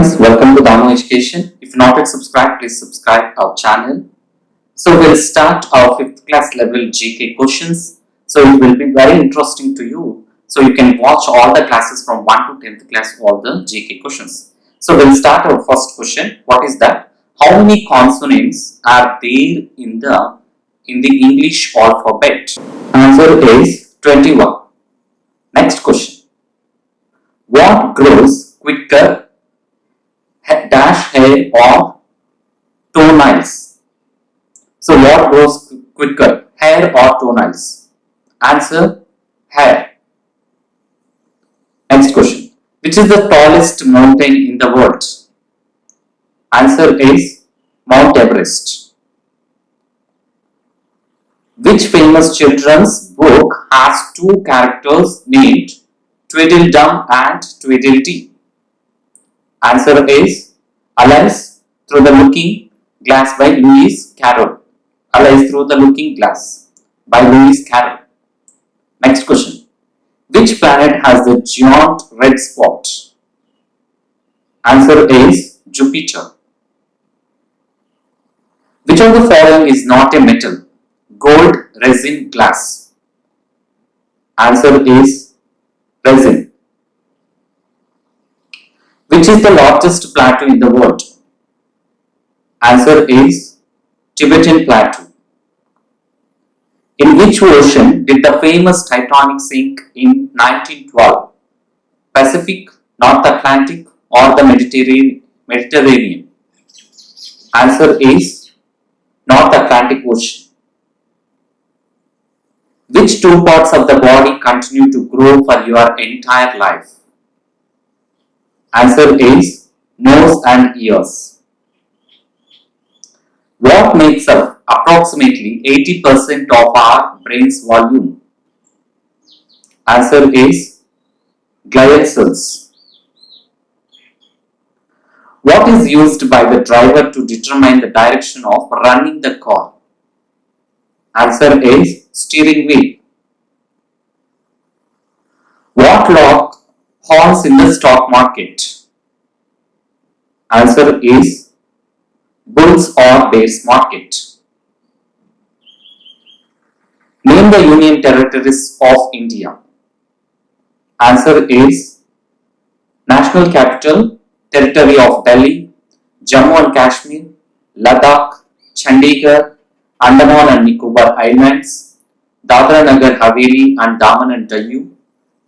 Friends, welcome to Damo Education. If not yet subscribed, please subscribe our channel. So we'll start our 5th class level GK questions. So it will be very interesting to you. So you can watch all the classes from 1 to 10th class, all the GK questions. So we'll start our first question. What is that? How many consonants are there in the English alphabet? Answer is 21. Next question. What grows quicker? Dash hair or toenails. So what grows quicker, hair or toenails? Answer, hair. Next question. Which is the tallest mountain in the world? Answer is Mount Everest. Which famous children's book has two characters named Tweedledum and Tweedledee? Answer is Alice Through the Looking Glass by Lewis Carroll. Alice Through the Looking Glass by Lewis Carroll. Next question. Which planet has the giant red spot? Answer is Jupiter. Which of the following is not a metal? Gold, resin, glass. Answer is resin. Which is the largest plateau in the world? Answer is Tibetan Plateau. In which ocean did the famous Titanic sink in 1912? Pacific, North Atlantic or the Mediterranean? Answer is North Atlantic Ocean. Which two parts of the body continue to grow for your entire life? Answer is nose and ears. What makes up approximately 80% of our brain's volume? Answer is glial cells. What is used by the driver to determine the direction of running the car? Answer is steering wheel. What lock horns in the stock market? Answer is bulls or bears market. Name the union territories of India. Answer is National Capital Territory of Delhi, Jammu and Kashmir, Ladakh, Chandigarh, Andaman and Nicobar Islands, Dadra Nagar Haveli and Daman and Diu,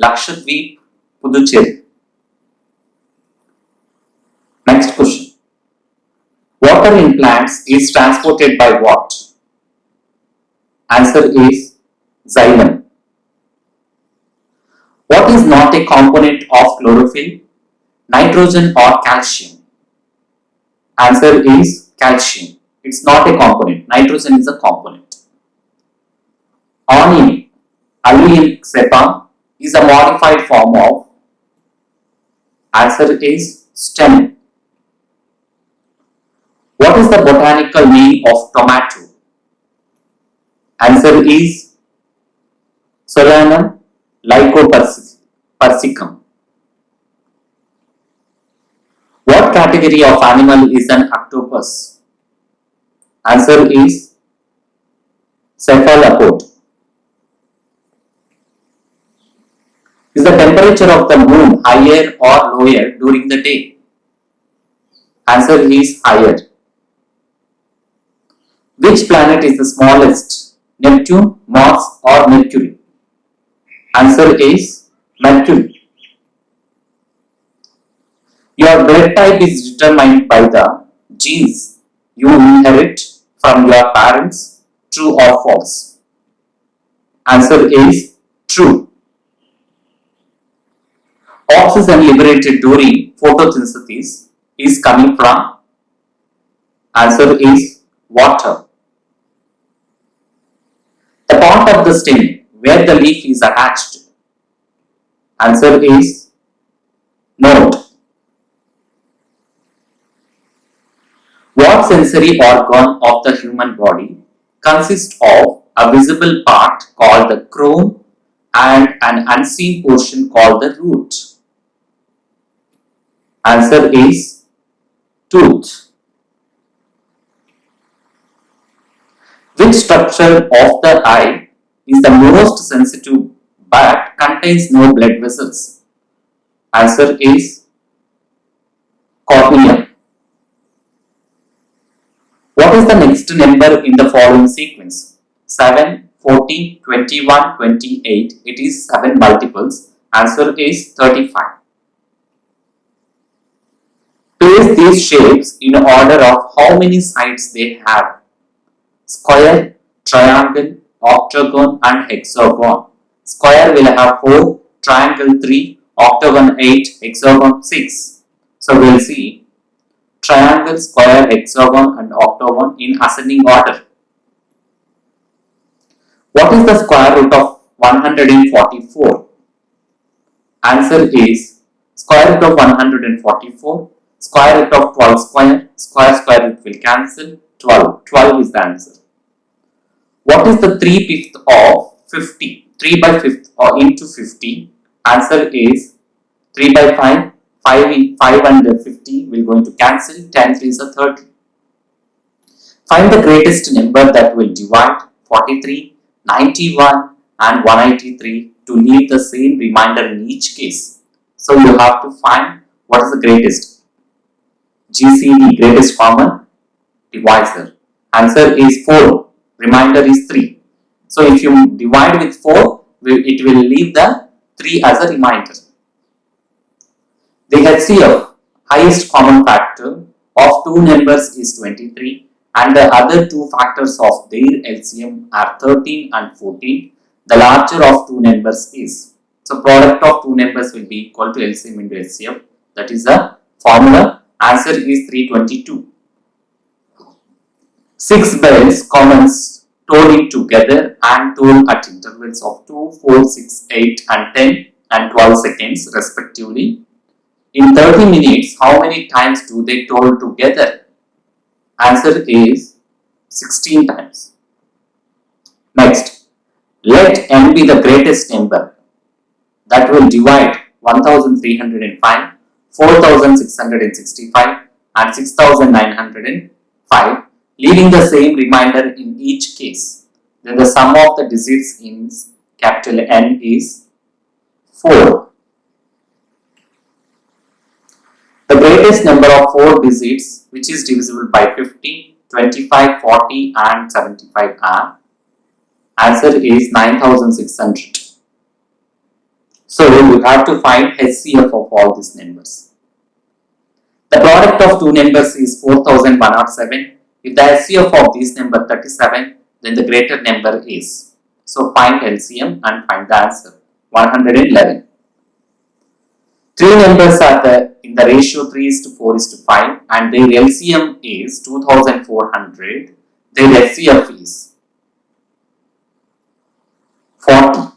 Lakshadweep, Puducherry. Next question. Water in plants is transported by what? Answer is xylem. What is not a component of chlorophyll? Nitrogen or calcium? Answer is calcium. It's not a component. Nitrogen is a component. Onion, Allium cepa, is a modified form of. Answer is stem. What is the botanical name of tomato? Answer is Solanum lycopersicum. What category of animal is an octopus? Answer is cephalopod. Is the temperature of the moon higher or lower during the day? Answer is higher. Which planet is the smallest? Neptune, Mars or Mercury? Answer is Mercury. Your blood type is determined by the genes you inherit from your parents. True or false? Answer is true. Oxygen liberated during photosynthesis is coming from. Answer is water. The part of the stem where the leaf is attached. Answer is node. What sensory organ of the human body consists of a visible part called the crown and an unseen portion called the root? Answer is tooth. Which structure of the eye is the most sensitive but contains no blood vessels? Answer is cornea. What is the next number in the following sequence? 7, 14, 21, 28. It is 7 multiples. Answer is 35. Place these shapes in order of how many sides they have. Square, triangle, octagon and hexagon. Square will have 4, triangle 3, octagon 8, hexagon 6. So we will see triangle, square, hexagon and octagon in ascending order. What is the square root of 144? Answer is square root of 144, square root of 12 square root will cancel, 12. 12 is the answer. What is the 3/5 of 50? 3 by 5th or into 50. Answer is 3 by 5. 5 and 50 will going to cancel. 10 3 is a 30. Find the greatest number that will divide 43, 91 and 183 to leave the same remainder in each case. So you have to find what is the greatest. GCD, greatest common divisor. Answer is 4. Remainder is 3. So if you divide with 4, it will leave the 3 as a remainder. The HCF, highest common factor of two numbers, is 23 and the other two factors of their LCM are 13 and 14. The larger of two numbers is. So product of two numbers will be equal to LCM into HCF. That is the formula. Answer is 322. 6 bells commons told together and told at intervals of 2, 4, 6, 8 and 10 and 12 seconds respectively. In 30 minutes, how many times do they toll together? Answer is 16 times. Next, let n be the greatest number that will divide 1305, 4665 and 6905, leaving the same remainder in each case. Then the sum of the digits in capital N is 4. The greatest number of 4 digits which is divisible by 50, 25, 40 and 75 are. Answer is 9600. So you have to find HCF of all these numbers. The product of two numbers is 4107. If the HCF of this number 37, then the greater number is. So find LCM and find the answer 111. Three numbers are in the ratio 3:4:5 and their LCM is 2400. Their HCF is 40.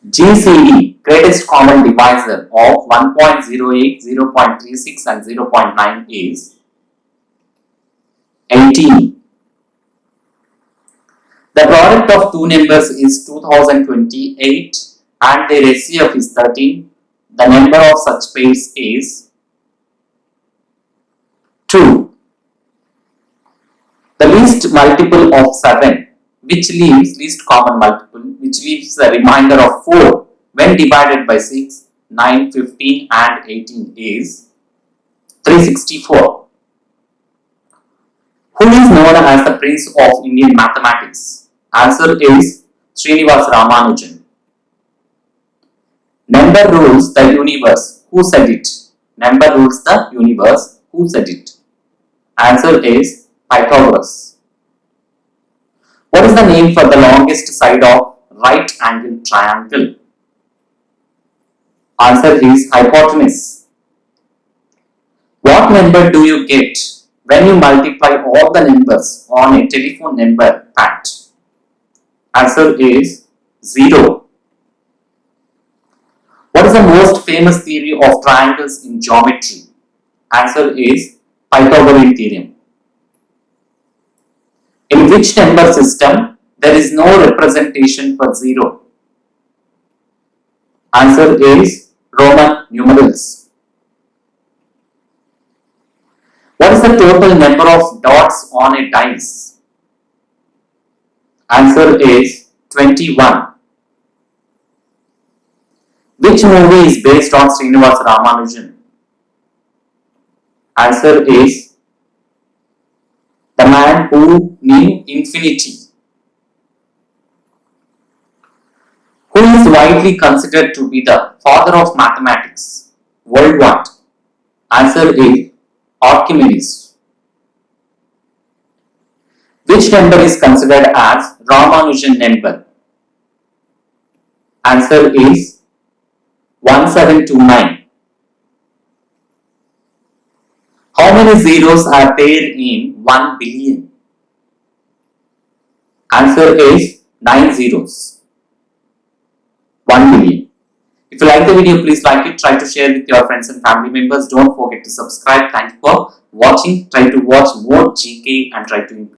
GCD, greatest common divisor of 1.08, 0.36 and 0.9 is 18. The product of two numbers is 2028 and their HCF is 13. The number of such pairs is 2. The least multiple of 7, which leaves least common multiple, which leaves a remainder of 4 when divided by 6, 9, 15 and 18 is 364. Who is known as the Prince of Indian Mathematics? Answer is Srinivas Ramanujan. Number rules the universe. Who said it? Number rules the universe. Who said it? Answer is Pythagoras. What is the name for the longest side of right angle triangle? Answer is hypotenuse. What number do you get when you multiply all the numbers on a telephone number pad? Answer is 0. What is the most famous theory of triangles in geometry? Answer is Pythagorean theorem. In which number system there is no representation for 0? Answer is Roman numerals. the total number of dots on a dice? Answer is 21. Which movie is based on Srinivasa Ramanujan? Answer is The Man Who Knew Infinity. Who is widely considered to be the father of mathematics? Worldwide. Answer is Archimedes. Which number is considered as Ramanujan number? Answer is 1729. How many zeros are there in 1 billion? Answer is 9 zeros. 1 billion. If you like the video, please like it. Try to share with your friends and family members. Don't forget to subscribe. Thank you for watching. Try to watch more GK and try to improve.